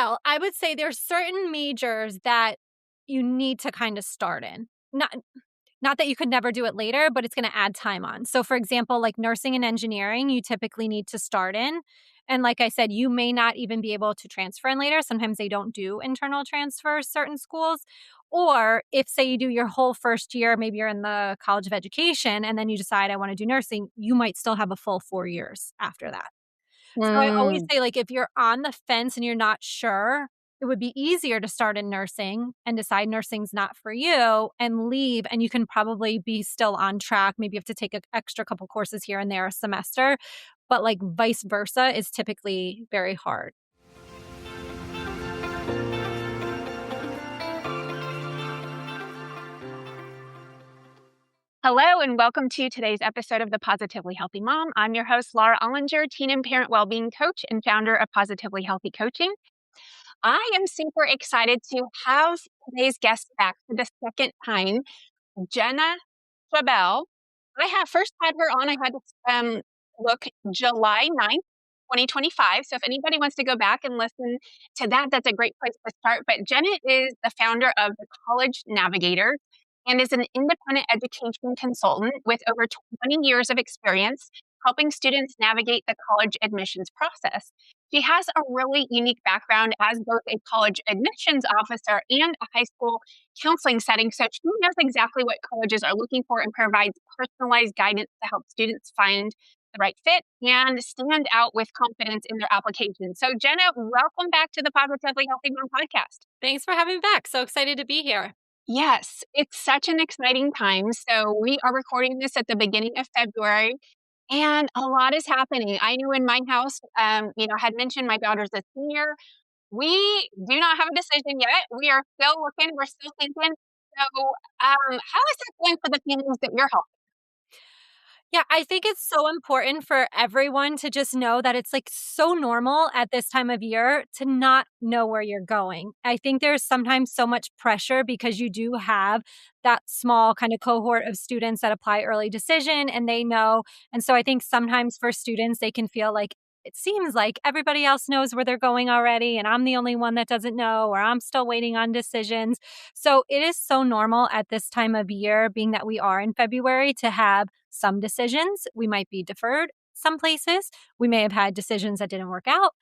Well, I would say there's certain majors that you need to kind of start in. Not that you could never do it later, but it's gonna add time on. So, for example, like nursing and engineering, you typically need to start in. And like I said, you may not even be able to transfer in later. Sometimes they don't do internal transfers, certain schools. Or if, say, you do your whole first year, maybe you're in the College of Education, and then you decide, I wanna do nursing, you might still have a full 4 years after that. So I always Mm, say, like, if you're on the fence and you're not sure, it would be easier to start in nursing and decide nursing's not for you and leave, and you can probably be still on track. Maybe you have to take an extra couple courses here and there a semester, but, like, vice versa is typically very hard. Hello, and welcome to today's episode of the Positively Healthy Mom. I'm your host, Laura Ollinger, teen and parent wellbeing coach and founder of Positively Healthy Coaching. I am super excited to have today's guest back for the second time, Jenna Fabel. I have first had her on. I had to look July 9th, 2025. So if anybody wants to go back and listen to that, that's a great place to start. But Jenna is the founder of the College Navigator and is an independent education consultant with over 20 years of experience helping students navigate the college admissions process. She has a really unique background as both a college admissions officer and a high school counseling setting. So she knows exactly what colleges are looking for and provides personalized guidance to help students find the right fit and stand out with confidence in their application. So, Jenna, welcome back to the Positively Healthy Mom podcast. Thanks for having me back. So excited to be here. Yes, it's such an exciting time. So, we are recording this at the beginning of February. And a lot is happening. I know in my house, I had mentioned my daughter's a senior. We do not have a decision yet. We are still looking. We're still thinking. So, how is that going for the families that you're helping? Yeah, I think it's so important for everyone to just know that it's, like, so normal at this time of year to not know where you're going. I think there's sometimes so much pressure because you do have that small kind of cohort of students that apply early decision and they know, and so I think sometimes for students, they can feel like it seems like everybody else knows where they're going already and I'm the only one that doesn't know, or I'm still waiting on decisions. So it is so normal at this time of year, being that we are in February, to have some decisions. We might be deferred some places. We may have had decisions that didn't work out.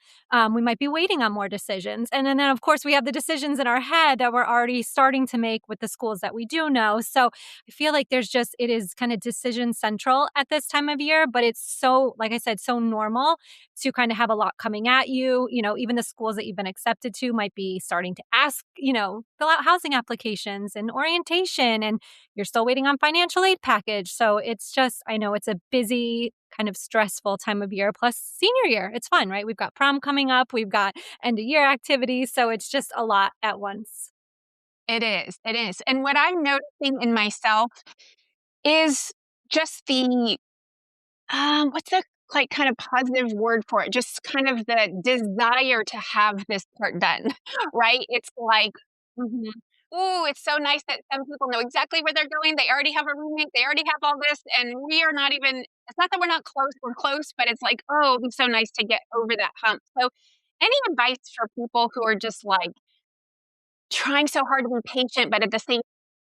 We might be waiting on more decisions. And then, of course, we have the decisions in our head that we're already starting to make with the schools that we do know. So I feel like it is kind of decision central at this time of year, but it's so, like I said, so normal to kind of have a lot coming at you. Even the schools that you've been accepted to might be starting to ask, fill out housing applications and orientation, and you're still waiting on financial aid package. So it's just, I know it's a busy, kind of stressful time of year, plus senior year. It's fun, right? We've got prom coming up, we've got end of year activities. So it's just a lot at once. It is. It is. And what I'm noticing in myself is just what's the like kind of positive word for it? Just kind of the desire to have this part done, right? It's like, mhm, ooh, it's so nice that some people know exactly where they're going. They already have a roommate. They already have all this, and we are not even. It's not that we're not close. We're close, but it's like, oh, it's so nice to get over that hump. So, any advice for people who are just like trying so hard to be patient, but at the same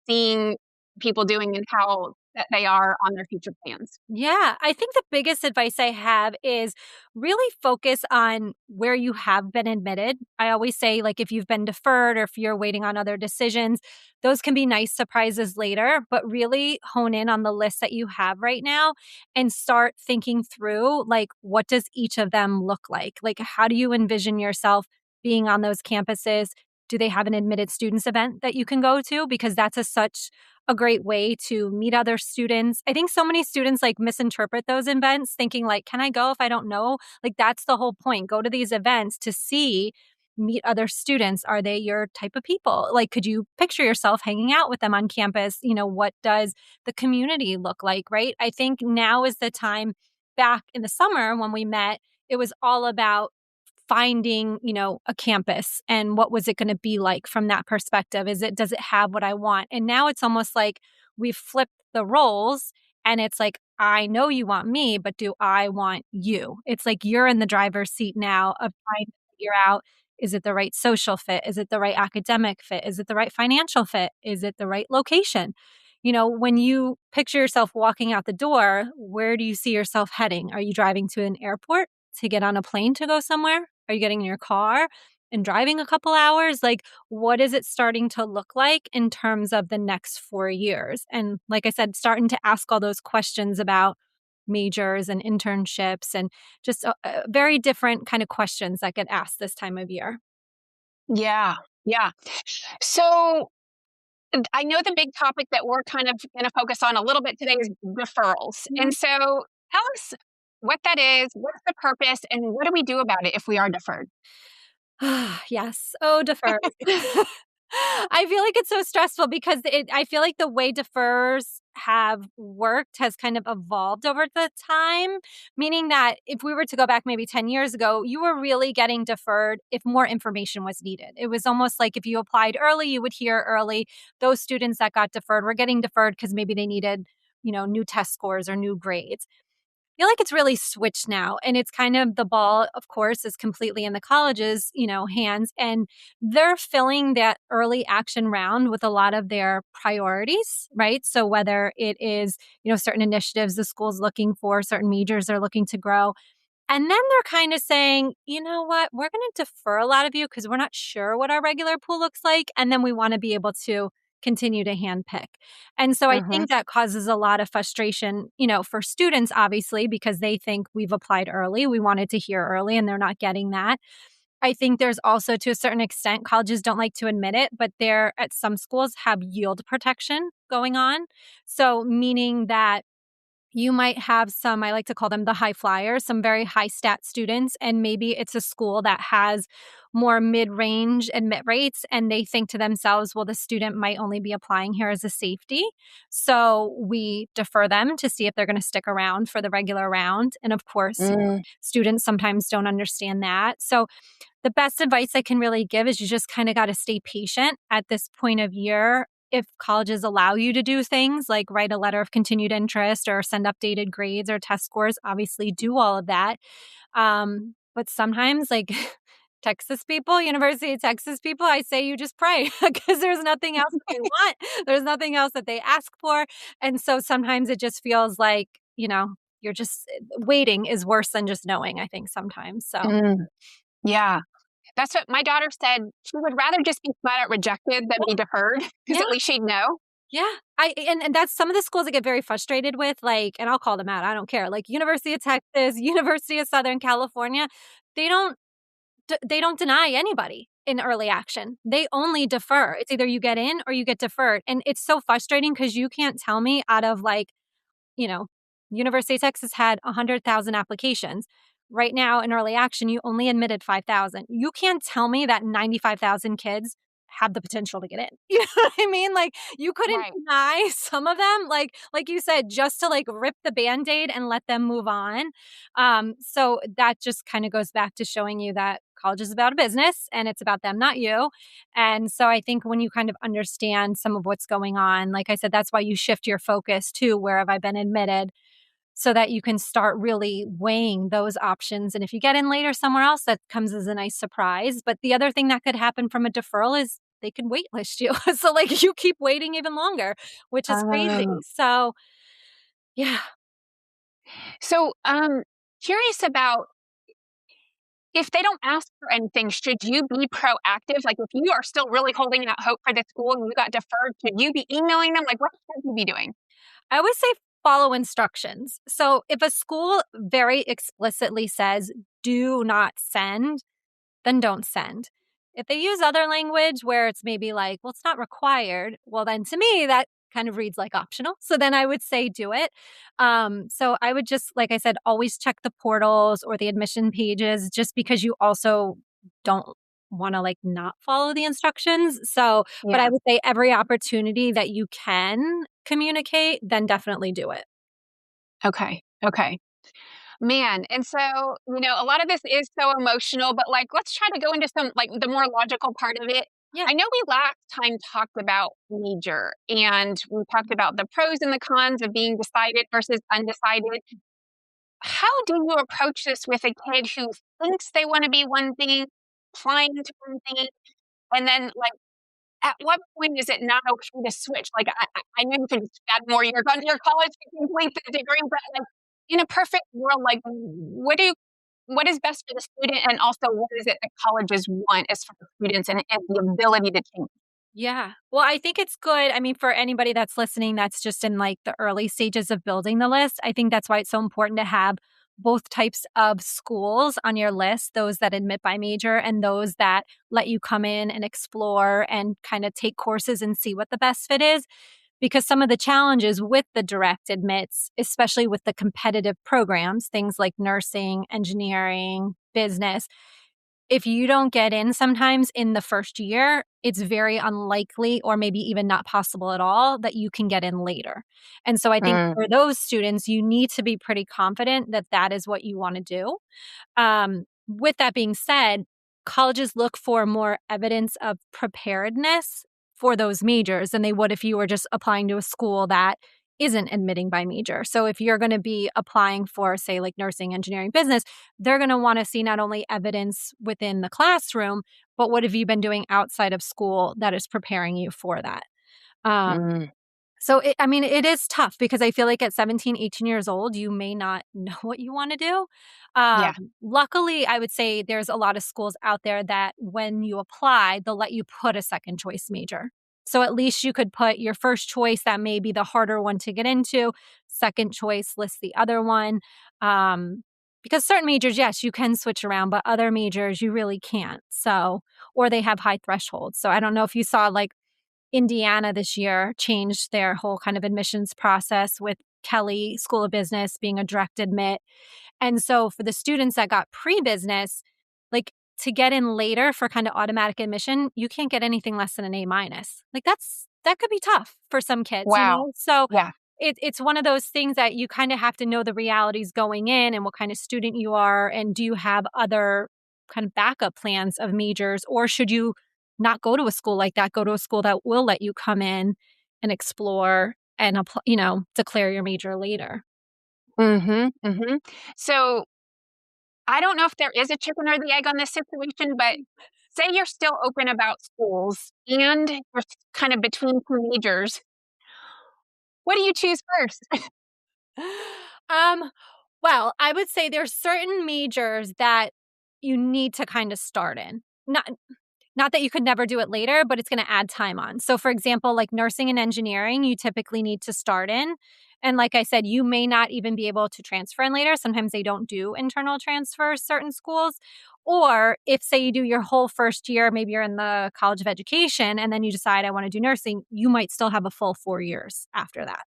seeing people doing and how that they are on their future plans? Yeah, I think the biggest advice I have is really focus on where you have been admitted. I always say, like, if you've been deferred or if you're waiting on other decisions, those can be nice surprises later, but really hone in on the list that you have right now and start thinking through, like, what does each of them look like? Like, how do you envision yourself being on those campuses? Do they have an admitted students event that you can go to? Because that's such a great way to meet other students. I think so many students like misinterpret those events thinking like, can I go if I don't know? Like that's the whole point. Go to these events to see, meet other students. Are they your type of people? Like, could you picture yourself hanging out with them on campus? What does the community look like, right? I think now is the time. Back in the summer when we met, it was all about finding, a campus and what was it going to be like from that perspective? Does it have what I want? And now it's almost like we've flipped the roles and it's like, I know you want me, but do I want you? It's like you're in the driver's seat now of trying to figure out Is it the right social fit? Is it the right academic fit? Is it the right financial fit? Is it the right location? When you picture yourself walking out the door, where do you see yourself heading? Are you driving to an airport to get on a plane to go somewhere? Are you getting in your car and driving a couple hours? Like, what is it starting to look like in terms of the next 4 years? And like I said, starting to ask all those questions about majors and internships and just very different kind of questions that get asked this time of year. Yeah. Yeah. So I know the big topic that we're kind of going to focus on a little bit today is deferrals. And so tell us what that is, what's the purpose, and what do we do about it if we are deferred? Yes. Oh, defers. I feel like it's so stressful because I feel like the way defers have worked has kind of evolved over the time, meaning that if we were to go back maybe 10 years ago, you were really getting deferred if more information was needed. It was almost like if you applied early, you would hear early. Those students that got deferred were getting deferred because maybe they needed, new test scores or new grades. Feel like it's really switched now, and it's kind of the ball, of course, is completely in the college's, hands, and they're filling that early action round with a lot of their priorities, right? So whether it is, certain initiatives the school's looking for, certain majors they're looking to grow, and then they're kind of saying, you know what, we're going to defer a lot of you because we're not sure what our regular pool looks like. And then we want to be able to continue to handpick. And so I Hmm. think that causes a lot of frustration, for students, obviously, because they think we've applied early. We wanted to hear early and they're not getting that. I think there's also, to a certain extent, colleges don't like to admit it, but they're at some schools have yield protection going on. So, meaning that you might have some, I like to call them the high flyers, some very high stat students, and maybe it's a school that has more mid range admit rates, and they think to themselves, well, the student might only be applying here as a safety. So we defer them to see if they're going to stick around for the regular round. And of course, Mm. students sometimes don't understand that. So the best advice I can really give is you just kind of got to stay patient at this point of year. If colleges allow you to do things like write a letter of continued interest or send updated grades or test scores, obviously do all of that. But sometimes, like Texas people, University of Texas people, I say you just pray because there's nothing else that they want. There's nothing else that they ask for. And so sometimes it just feels like, you're just waiting is worse than just knowing, I think sometimes. So, Mm. Yeah. That's what my daughter said. She would rather just be flat out rejected than be deferred because yeah. at least she'd know. Yeah. And that's some of the schools I get very frustrated with, like, and I'll call them out, I don't care, like University of Texas, University of Southern California, they don't they don't deny anybody in early action. They only defer. It's either you get in or you get deferred. And it's so frustrating because you can't tell me out of like, you know, University of Texas had 100,000 applications. Right now in early action, you only admitted 5,000. You can't tell me that 95,000 kids have the potential to get in. You know what I mean? Like you couldn't Right. deny some of them, like you said, just to like rip the band-aid and let them move on. So that just kind of goes back to showing you that college is about a business and it's about them, not you. And so I think when you kind of understand some of what's going on, like I said, that's why you shift your focus to where have I been admitted so that you can start really weighing those options. And if you get in later somewhere else, that comes as a nice surprise. But the other thing that could happen from a deferral is they could waitlist you. So like you keep waiting even longer, which is crazy. Oh. So yeah. So, curious about if they don't ask for anything, should you be proactive? Like, if you are still really holding out hope for the school and you got deferred, should you be emailing them? Like, what should you be doing? I always say follow instructions. So if a school very explicitly says, do not send, then don't send. If they use other language where it's maybe like, well, it's not required, well, then to me, that kind of reads like optional. So then I would say do it. So I would just, like I said, always check the portals or the admission pages just because you also don't want to like not follow the instructions. So, but I Yeah. would say every opportunity that you can communicate, then definitely do it. Okay. Okay. Man, and so, a lot of this is so emotional, but like, let's try to go into some like the more logical part of it. Yeah. I know we last time talked about major and we talked about the pros and the cons of being decided versus undecided. How do you approach this with a kid who thinks they want to be one thing, applying to one thing, and then, like, at what point is it not okay to switch? Like, I know you can add more years onto your college to complete the degree, but, like, in a perfect world, like, what is best for the student, and also what is it that colleges want as far as students and the ability to change? Yeah. Well, I think it's good. I mean, for anybody that's listening that's just in like the early stages of building the list, I think that's why it's so important to have both types of schools on your list, those that admit by major and those that let you come in and explore and kind of take courses and see what the best fit is. Because some of the challenges with the direct admits, especially with the competitive programs, things like nursing, engineering, business, if you don't get in sometimes in the first year, it's very unlikely or maybe even not possible at all that you can get in later. And so I think Mm, for those students, you need to be pretty confident that that is what you want to do. With that being said, colleges look for more evidence of preparedness for those majors than they would if you were just applying to a school that isn't admitting by major. So if you're going to be applying for, say, like nursing, engineering, business, they're going to want to see not only evidence within the classroom, but what have you been doing outside of school that is preparing you for that? Um, mm, so I mean, it is tough because I feel like at 17, 18 years old, you may not know what you want to do. Um, yeah. luckily, I would say there's a lot of schools out there that when you apply, they'll let you put a second choice major. So at least you could put your first choice that may be the harder one to get into, second choice list the other one. Um, because certain majors, yes, you can switch around, but other majors you really can't. So, or they have high thresholds. So I don't know if you saw like Indiana this year changed their whole kind of admissions process with Kelly School of Business being a direct admit. And so for the students that got pre-business, like to get in later for kind of automatic admission, you can't get anything less than an A minus. Like that could be tough for some kids, you Wow. know? So Yeah. it's one of those things that you kind of have to know the realities going in and what kind of student you are. And do you have other kind of backup plans of majors, or should you not go to a school like that? Go to a school that will let you come in and explore and declare your major later. Mhm, mhm. So, I don't know if there is a chicken or the egg on this situation, but say you're still open about schools and you're kind of between 2 majors. What do you choose first? Um, well, I would say there's certain majors that you need to kind of start in. Not that you could never do it later, but it's going to add time on. So, for example, like nursing and engineering, you typically need to start in. And like I said, you may not even be able to transfer in later. Sometimes they don't do internal transfers, certain schools. Or if, say, you do your whole first year, maybe you're in the College of Education, and then you decide, I want to do nursing, you might still have a full 4 years after that.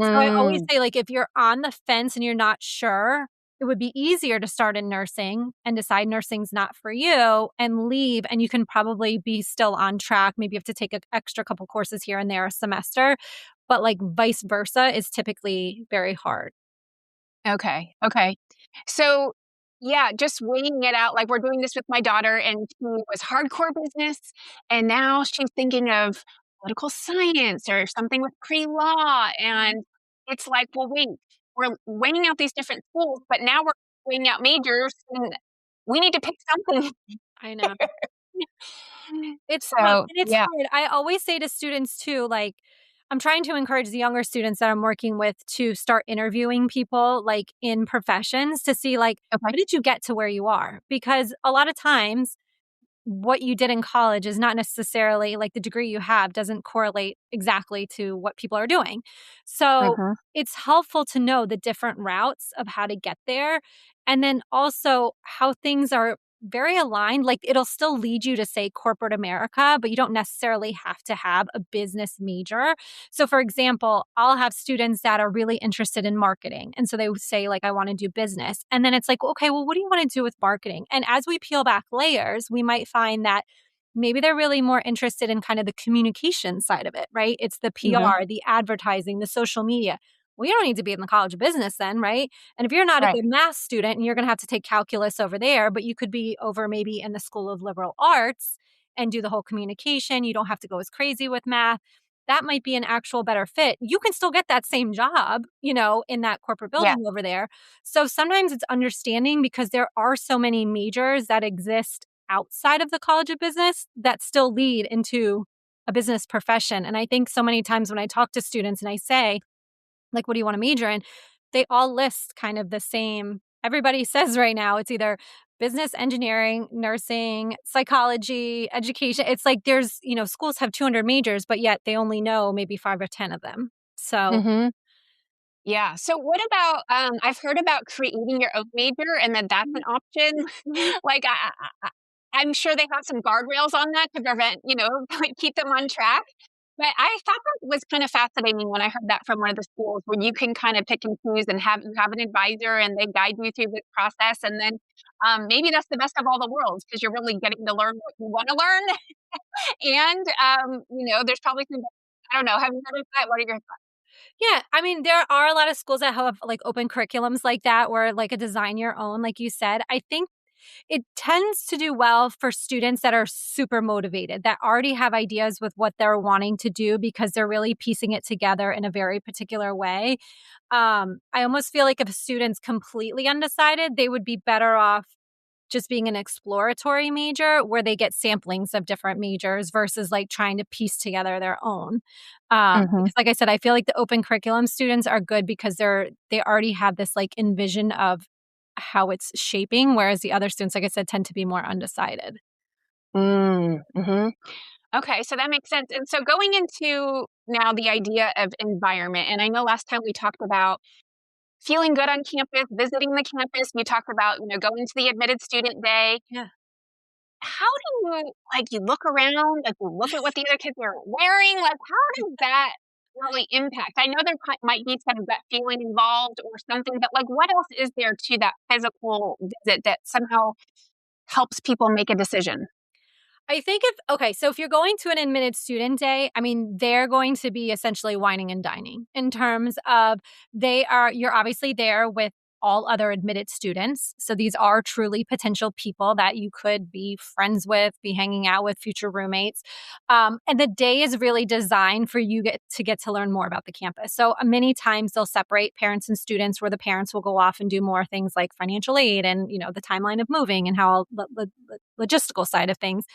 So I always Mm, say, like, if you're on the fence and you're not sure, it would be easier to start in nursing and decide nursing's not for you and leave, and you can probably be still on track. Maybe you have to take an extra couple courses here and there a semester, but, like, vice versa is typically very hard. okay, okay. So, yeah, just weighing it out, like, we're doing this with my daughter, and she was hardcore business, and now she's thinking of political science or something with pre-law, and it's like, "Well, wait, we're weighing out these different schools, but now we're weighing out majors, and we need to pick something." I know. It's tough, So, and it's yeah, hard. I always say to students too, like, I'm trying to encourage the younger students that I'm working with to start interviewing people, like, in professions to see, like, okay. how did you get to where you are? Because a lot of times what you did in college is not necessarily like the degree you have doesn't correlate exactly to what people are doing. So Mhm, it's helpful to know the different routes of how to get there. And then also how things are very aligned. Like it'll still lead you to say corporate America, but you don't necessarily have to have a business major. So, for example, I'll have students that are really interested in marketing. And so they would say, like, I want to do business. And then it's like, okay, well, what do you want to do with marketing? And as we peel back layers, we might find that maybe they're really more interested in kind of the communication side of it, right? It's the mhm, PR, the advertising, the social media. Well, you don't need to be in the College of Business then, right? And if you're not a right, good math student and you're going to have to take calculus over there, but you could be over maybe in the School of Liberal Arts and do the whole communication. You don't have to go as crazy with math. That might be an actual better fit. You can still get that same job, in that corporate yeah, building over there. So sometimes it's understanding because there are so many majors that exist outside of the College of Business that still lead into a business profession. And I think so many times when I talk to students and I say, like, what do you want to major in? They all list kind of the same. Everybody says right now it's either business, engineering, nursing, psychology, education. It's like there's, schools have 200 majors, but yet they only know maybe 5 or 10 of them. So, Mm-hmm. Yeah. So what about I've heard about creating your own major and that that's an option. mhm. Like I'm sure they have some guardrails on that to prevent, like keep them on track. But I thought that was kind of fascinating when I heard that from one of the schools where you can kind of pick and choose and have an advisor and they guide you through the process. And then maybe that's the best of all the worlds because you're really getting to learn what you want to learn. And there's probably some I don't know. Have you heard of that? What are your Yeah, I mean, there are a lot of schools that have like open curriculums like that, where like a design your own, like you said. I think it tends to do well for students that are super motivated, that already have ideas with what they're wanting to do because they're really piecing it together in a very particular way. I almost feel like if a student's completely undecided, they would be better off just being an exploratory major where they get samplings of different majors versus like trying to piece together their own. thoughts? Because like I said, I feel like the open curriculum students are good because they already have this like envision of how it's shaping, whereas the other students, like I said, tend to be more undecided. Mm-hmm. Okay, so that makes sense. And so going into now the idea of environment, and I know last time we talked about feeling good on campus, visiting the campus. You talked about, going to the admitted student day. Yeah. How do you you look around, like you look at what the other kids are wearing? Like how does that really impact? I know there might be some gut feeling involved or something, but like what else is there to that physical visit that somehow helps people make a decision? I think so if you're going to an admitted student day, I mean, they're going to be essentially wining and dining in terms of you're obviously there with all other admitted students. So these are truly potential people that you could be friends with, be hanging out with, future roommates. And the day is really designed for you get to learn more about the campus. So many times they'll separate parents and students where the parents will go off and do more things like financial aid and, the timeline of moving and how logistical side of things,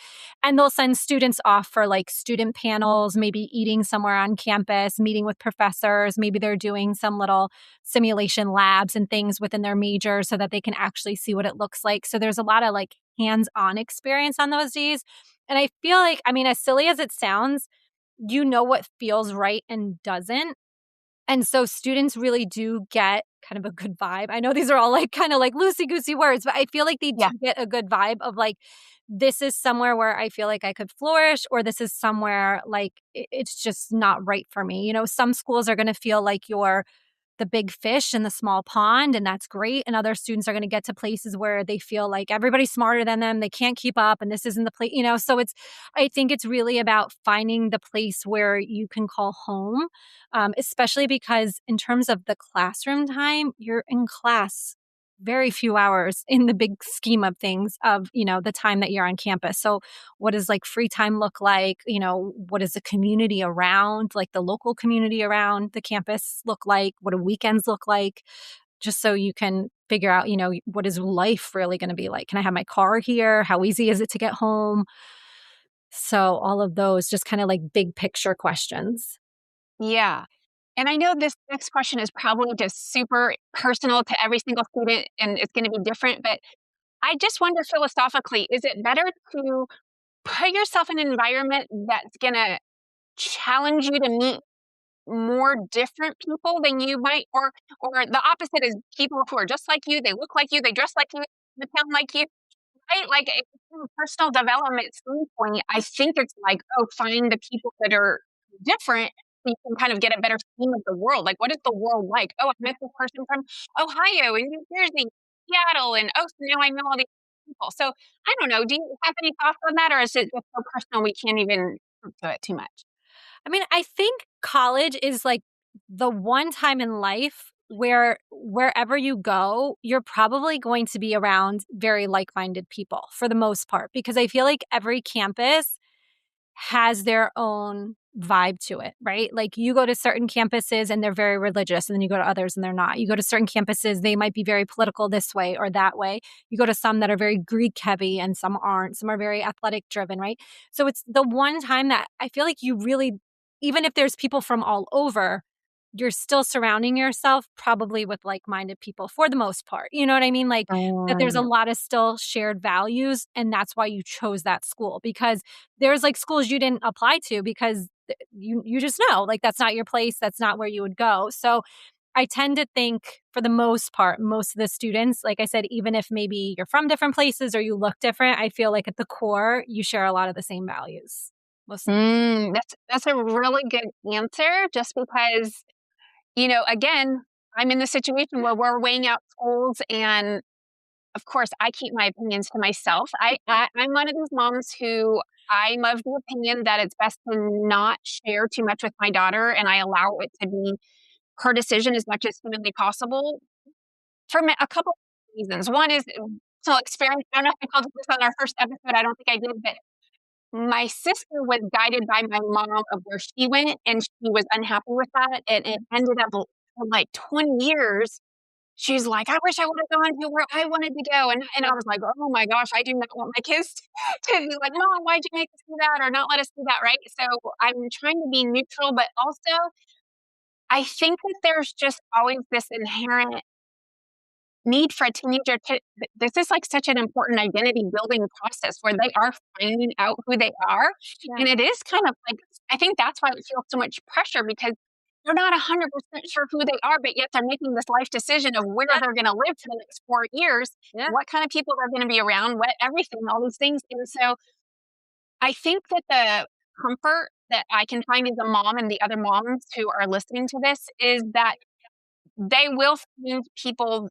and they'll send students off for like student panels, maybe eating somewhere on campus, meeting with professors. Maybe they're doing some little simulation labs and things within their major so that they can actually see what it looks like. So there's a lot of like hands on experience on those days. And I feel like, I mean, as silly as it sounds, what feels right and doesn't. And so students really do get kind of a good vibe. I know these are all like kind of like loosey goosey words, but I feel like they do Yeah. get a good vibe of like, this is somewhere where I feel like I could flourish, or this is somewhere like it's just not right for me. Some schools are going to feel like you're the big fish in the small pond, and that's great. And other students are going to get to places where they feel like everybody's smarter than them, they can't keep up, and this isn't the place. So I think it's really about finding the place where you can call home, especially because in terms of the classroom time, you're in class very few hours in the big scheme of things of the time that you're on campus. So what does like free time look like? What does the community around, like the local community around the campus look like? What do weekends look like? Just so you can figure out, what is life really going to be like? Can I have my car here? How easy is it to get home? So all of those just kind of like big picture questions. Yeah. And I know this next question is probably just super personal to every single student and it's going to be different, but I just wonder philosophically, is it better to put yourself in an environment that's going to challenge you to meet more different people than you might, or the opposite is people who are just like you, they look like you, they dress like you, they sound like you, right? Like from a personal development standpoint, I think it's like, oh, find the people that are different so you can kind of get a better scheme of the world. Like, what is the world like? Oh, I met this person from Ohio and New Jersey, Seattle, and oh, so now I know all these people. So I don't know. Do you have any thoughts on that, or is it just so personal we can't even talk to it too much? I mean, I think college is like the one time in life where wherever you go, you're probably going to be around very like minded people for the most part, because I feel like every campus has their own vibe to it, right? Like you go to certain campuses and they're very religious, and then you go to others and they're not. You go to certain campuses, they might be very political this way or that way. You go to some that are very Greek heavy and some aren't. Some are very athletic driven, right? So it's the one time that I feel like you really, even if there's people from all over, you're still surrounding yourself probably with like-minded people for the most part. You know what I mean? Like that there's a Mm. lot of still shared values, and that's why you chose that school, because there's like schools you didn't apply to because you just know like that's not your place, that's not where you would go. So I tend to think for the most part, most of the students, like I said, even if maybe you're from different places or you look different, I feel like at the core you share a lot of the same values. Most That's a really good answer just because, again, I'm in the situation where we're weighing out schools and of course I keep my opinions to myself. I'm one of those moms who I'm of the opinion that it's best to not share too much with my daughter and I allow it to be her decision as much as humanly possible for a couple of reasons. One is so experience. I don't know if I told you this on our first episode. I don't think I did, but my sister was guided by my mom of where she went, and she was unhappy with that, and it ended up for like 20 years. She's like, "I wish I would have gone to where I wanted to go," and I was like, "Oh my gosh, I do not want my kids to be like, Mom, why'd you make us do that, or not let us do that?" Right? So I'm trying to be neutral, but also I think that there's just always this inherent need for a teenager to this is like such an important identity building process where they are finding out who they are. Yeah. And it is kind of like, I think that's why it feels so much pressure because they're not 100% sure who they are, but yet they're making this life decision of where Yeah. they're going to live for the next 4 years, Yeah. what kind of people they're going to be around, what everything, all these things. And so I think that the comfort that I can find as a mom and the other moms who are listening to this is that they will find people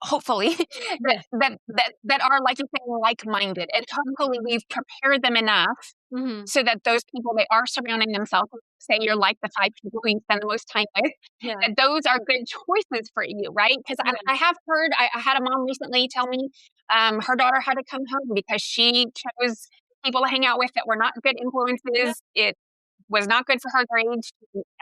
hopefully Yeah. that are like you say like-minded and hopefully we've prepared them enough Mhm. so that those people they are surrounding themselves with, say you're like the 5 people who you spend the most time with, Yeah. that those are good choices for you, right? Because Yeah. I have heard I had a mom recently tell me her daughter had to come home because she chose people to hang out with that were not good Yeah. influences. It was not good for her grades.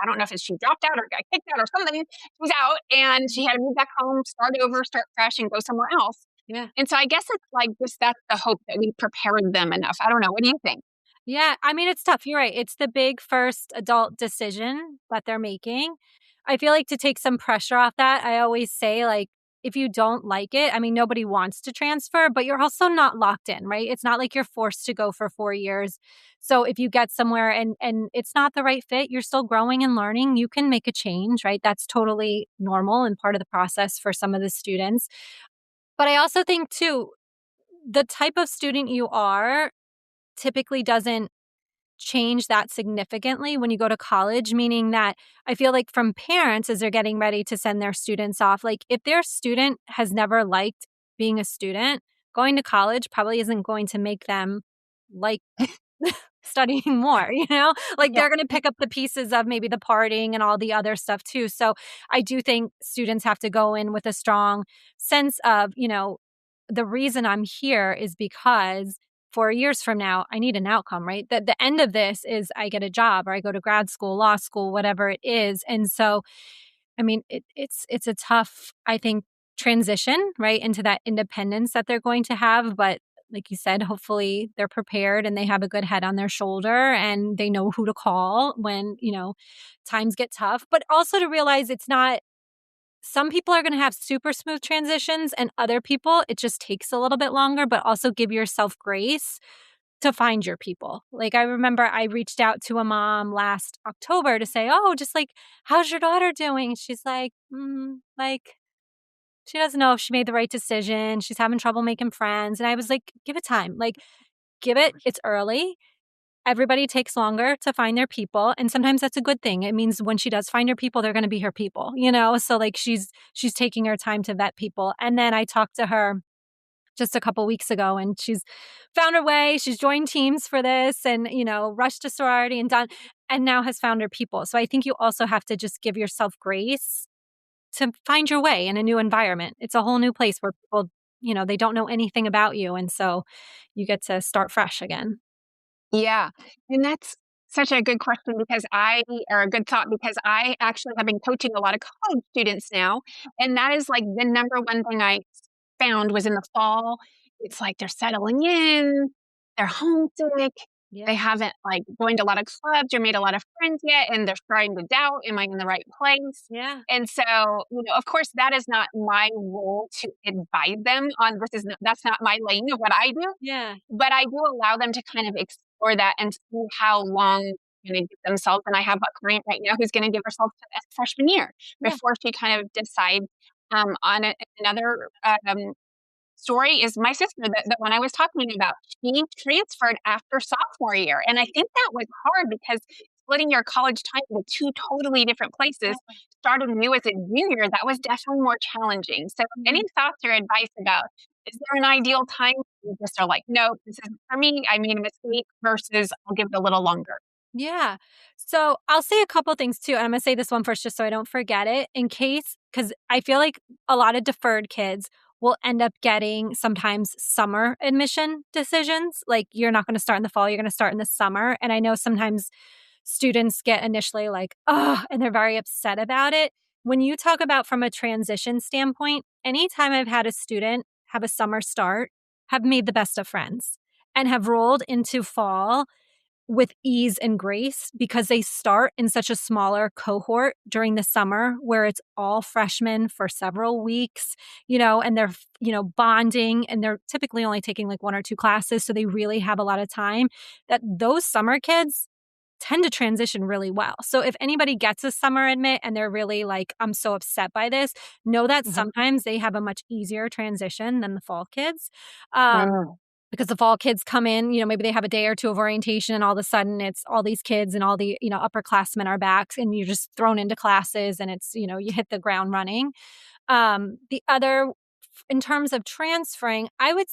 I don't know if it's she dropped out or got kicked out or something. She's out and she had to move back home, start over, start fresh, and go somewhere else. Yeah. And so I guess it's like just that's the hope that we prepared them enough. I don't know. What do you think? Yeah, I mean, it's tough. You're right. It's the big first adult decision that they're making. I feel like to take some pressure off that, I always say, like, if you don't like it, I mean, nobody wants to transfer, but you're also not locked in, right? It's not like you're forced to go for 4 years. So if you get somewhere and it's not the right fit, you're still growing and learning. You can make a change, right? That's totally normal and part of the process for some of the students. But I also think too, the type of student you are typically doesn't change that significantly when you go to college, meaning that I feel like from parents as they're getting ready to send their students off, like if their student has never liked being a student, going to college probably isn't going to make them like studying more, you know? Like Yeah. they're going to pick up the pieces of maybe the partying and all the other stuff too. So I do think students have to go in with a strong sense of, the reason I'm here is because 4 years from now, I need an outcome, right? The end of this is I get a job or I go to grad school, law school, whatever it is. And so, I mean, it's a tough, I think, transition, right, into that independence that they're going to have. But like you said, hopefully they're prepared and they have a good head on their shoulder and they know who to call when, times get tough. But also to realize it's not some people are going to have super smooth transitions and other people it just takes a little bit longer, but also give yourself grace to find your people. Like I remember I reached out to a mom last October to say, "Oh, just like how's your daughter doing?" She's like, like she doesn't know if she made the right decision. She's having trouble making friends." And I was like, "Give it time. Like give it. It's early. Everybody takes longer to find their people, and sometimes that's a good thing. It means when she does find her people, they're gonna be her people, you know? So, like, she's taking her time to vet people, and then I talked to her just a couple weeks ago, and she's found her way, she's joined teams for this and, rushed to sorority and done and now has found her people. So I think you also have to just give yourself grace to find your way in a new environment. It's a whole new place where people, they don't know anything about you, and so you get to start fresh again. Yeah. And such a good question because or a good thought because I actually have been coaching a lot of college students now. And that is like the number one thing I found was in the fall. It's like they're settling in, they're homesick, Yeah. they haven't like joined a lot of clubs or made a lot of friends yet, and they're starting to doubt, am I in the right place? Yeah. And so, of course, that is not my role to advise them on that's not my lane of what I do. Yeah. But I do allow them to kind of explore that and see how long they're gonna give themselves, and I have a client right now who's gonna give herself to a freshman year Yeah. before she kind of decides, on another, story is my sister, the one I was talking about. She transferred after sophomore year, and I think that was hard because splitting your college time into 2 totally different places, Exactly. starting new as a junior, that was definitely more challenging. So Yeah. any thoughts or advice about, is there an ideal time? You just are like, "No, this isn't for me. I made a mistake," versus, "I'll give it a little longer." Yeah. So I'll say a couple things too. And I'm going to say this one first just so I don't forget it in case, because I feel like a lot of deferred kids will end up getting sometimes summer admission decisions. Like you're not going to start in the fall, you're going to start in the summer. And I know sometimes students get initially like, oh, and they're very upset about it. When you talk about from a transition standpoint, anytime I've had a student have a summer start, have made the best of friends and have rolled into fall with ease and grace because they start in such a smaller cohort during the summer where it's all freshmen for several weeks, and they're, bonding and they're typically only taking like one or two classes. So they really have a lot of time that those summer kids tend to transition really well. So if anybody gets a summer admit and they're really like, I'm so upset by this, know that Mhm. sometimes they have a much easier transition than the fall kids. Um, Mm. because the fall kids come in, maybe they have a day or two of orientation and all of a sudden it's all these kids and all the, upperclassmen are back and you're just thrown into classes and it's, you hit the ground running. The other, in terms of transferring, I always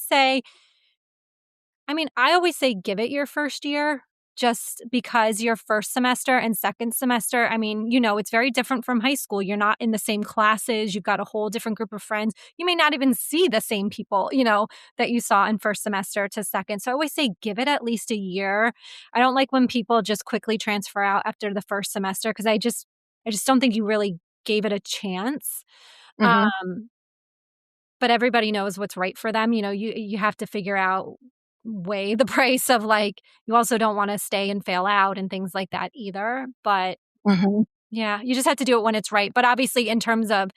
say give it your first year just because your first semester and second semester, it's very different from high school. You're not in the same classes. You've got a whole different group of friends. You may not even see the same people, that you saw in first semester to second. So I always say give it at least a year. I don't like when people just quickly transfer out after the first semester because I just don't think you really gave it a chance. Mhm. Um, but everybody knows what's right for them. You have to figure out weigh the price of like you also don't want to stay and fail out and things like that either. But Mhm. yeah, you just have to do it when it's right. But obviously in terms of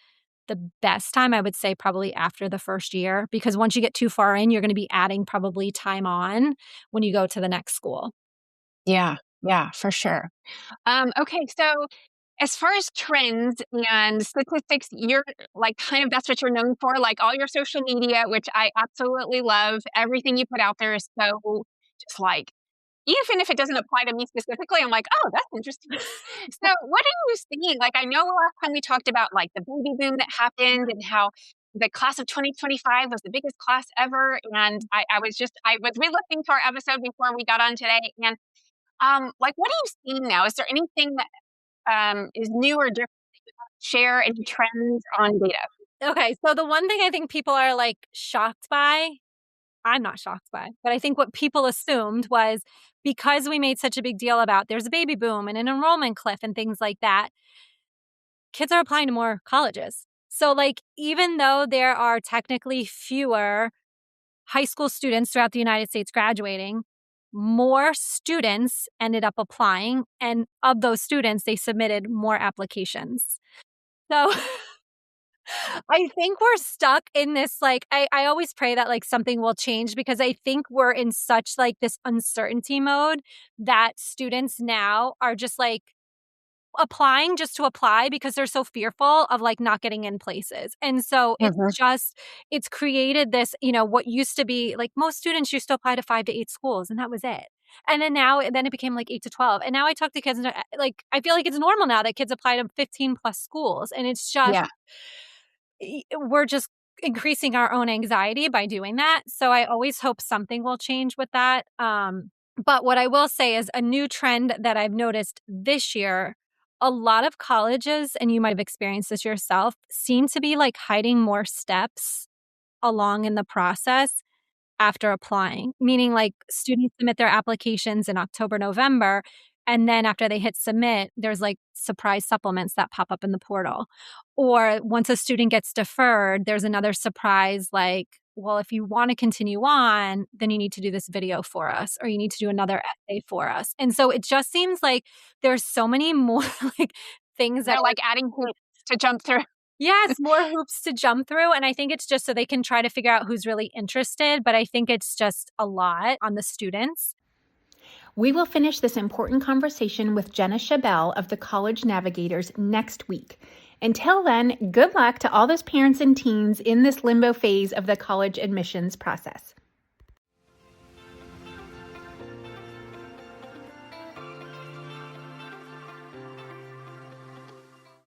the best time, I would say probably after the first year because once you get too far in, you're going to be adding probably time on when you go to the next school. Yeah. Yeah, for sure. Okay, so as far as trends and statistics, you're like kind of that's what you're known for, like all your social media, which I absolutely love. Everything you put out there is so just like, even if it doesn't apply to me specifically, I'm like, oh, that's interesting. So, what are you seeing? Like, I know last time we talked about like the baby boom that happened and how the class of 2025 was the biggest class ever. And I was re-listening to our episode before we got on today. And like, what are you seeing now? Is there anything that is new or different? Share any trends on data. Okay, so the one thing I think people are like shocked by I'm not shocked by. But I think what people assumed was because we made such a big deal about there's a baby boom and an enrollment cliff and things like that, kids are applying to more colleges. So, like, even though there are technically fewer high school students throughout the United States graduating, more students ended up applying. And of those students, they submitted more applications. So, I think we're stuck in this like I always pray that like something will change because I think we're in such like this uncertainty mode that students now are just like applying just to apply because they're so fearful of like not getting in places. And so Mhm. it's created this, what used to be like most students used to apply to 5 to 8 schools and that was it. And then it became like 8 to 12. And now I talk to kids and like I feel like it's normal now that kids apply to 15 plus schools and it's just Yeah. we're just increasing our own anxiety by doing that. So I always hope something will change with that. But what I will say is a new trend that I've noticed this year, a lot of colleges, and you might have experienced this yourself, seem to be like hiding more steps along in the process after applying, meaning like students submit their applications in October, November. And then after they hit submit, there's like surprise supplements that pop up in the portal. Or once a student gets deferred, there's another surprise like, well, if you want to continue on, then you need to do this video for us, or you need to do another essay for us. And so it just seems like there's so many more like things that They're like adding hoops to jump through. yes, more hoops to jump through, and I think it's just so they can try to figure out who's really interested, but I think it's just a lot on the students. We will finish this important conversation with Jenna Chabelle of the College Navigators next week. Until then, good luck to all those parents and teens in this limbo phase of the college admissions process.